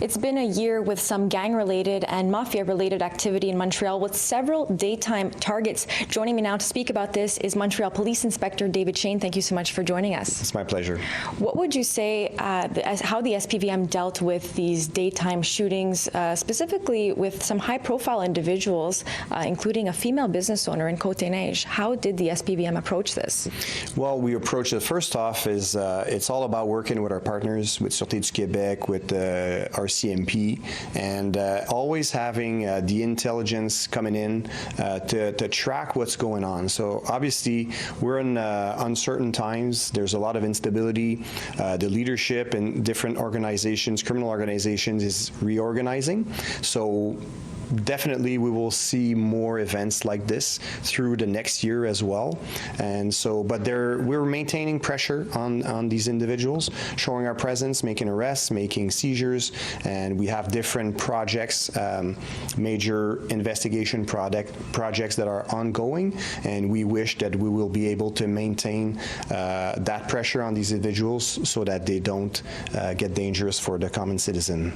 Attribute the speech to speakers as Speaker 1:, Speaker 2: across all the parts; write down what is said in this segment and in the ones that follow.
Speaker 1: It's been a year with some gang-related and mafia-related activity in Montreal with several daytime targets. Joining me now to speak about this is Montreal Police Inspector David Shane. Thank you so much for joining us.
Speaker 2: It's my pleasure.
Speaker 1: What would you say how the SPVM dealt with these daytime shootings, specifically with some high-profile individuals, including a female business owner in Côte-des-Neiges? How did the SPVM approach this?
Speaker 2: Well, we approach it first off is it's all about working with our partners, with Sûreté du Québec, with RCMP, and always having the intelligence coming in to track what's going on. So obviously, we're in uncertain times. There's a lot of instability. The leadership in different organizations, criminal organizations, is reorganizing. So definitely we will see more events like this through the next year as well. And so, but we're maintaining pressure on these individuals, showing our presence, making arrests, making seizures, and we have different projects, major investigation projects that are ongoing, and we wish that we will be able to maintain that pressure on these individuals so that they don't get dangerous for the common citizen.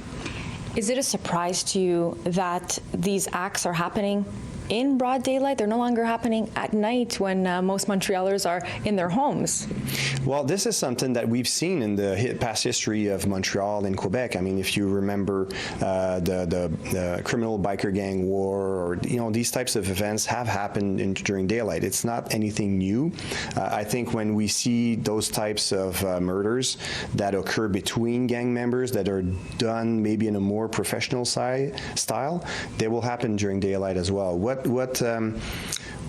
Speaker 1: Is it a surprise to you that these acts are happening in broad daylight? They're no longer happening at night when most Montrealers are in their homes.
Speaker 2: Well, this is something that we've seen in the past history of Montreal and Quebec. I mean, if you remember the criminal biker gang war, or these types of events have happened during daylight. It's not anything new. I think when we see those types of murders that occur between gang members that are done maybe in a more professional style, they will happen during daylight as well.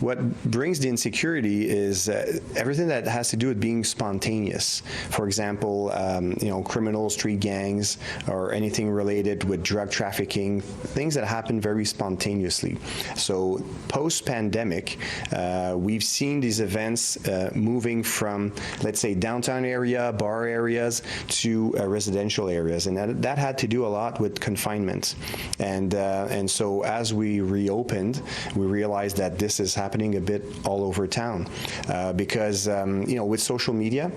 Speaker 2: What brings the insecurity is everything that has to do with being spontaneous. For example, criminal street gangs or anything related with drug trafficking, things that happen very spontaneously. So post-pandemic, we've seen these events moving from, let's say, downtown area, bar areas, to residential areas, and that had to do a lot with confinement. And so as we reopened, we realized that this is happening a bit all over town because with social media,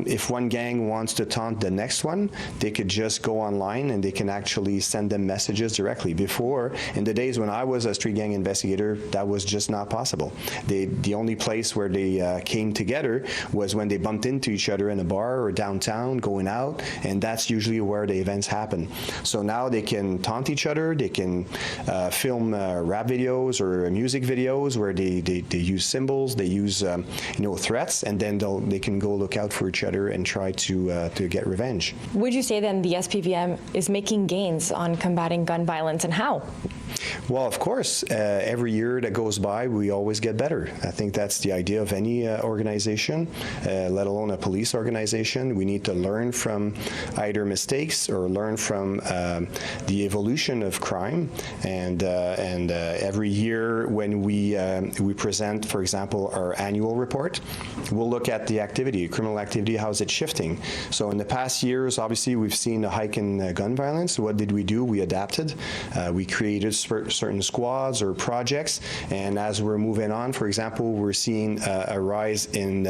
Speaker 2: if one gang wants to taunt the next one, they could just go online and they can actually send them messages directly. Before, in the days when I was a street gang investigator, that was just not possible. The only place where they came together was when they bumped into each other in a bar or downtown going out, and that's usually where the events happen. So now they can taunt each other, they can film rap videos or music videos where they use symbols, they use threats, and then they can go look out for each other and try to get revenge.
Speaker 1: Would you say then the SPVM is making gains on combating gun violence, and how?
Speaker 2: Well, of course, every year that goes by, we always get better. I think that's the idea of any organization, let alone a police organization. We need to learn from either mistakes or learn from the evolution of crime. And every year when we present, for example, our annual report, we'll look at the activity, criminal activity, how is it shifting? So in the past years, obviously, we've seen a hike in gun violence. What did we do? We adapted. We created certain squads or projects, and as we're moving on, for example, we're seeing a rise in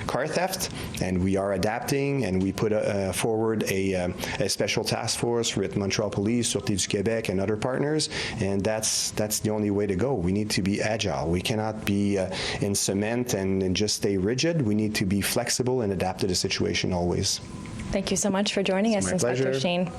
Speaker 2: car theft, and we are adapting, and we put forward a special task force with Montreal Police, Sûreté du Québec, and other partners, and that's the only way to go. We need to be agile. We cannot be in cement and just stay rigid. We need to be flexible and adapt to the situation always.
Speaker 1: Thank you so much for joining us, Inspector Shane.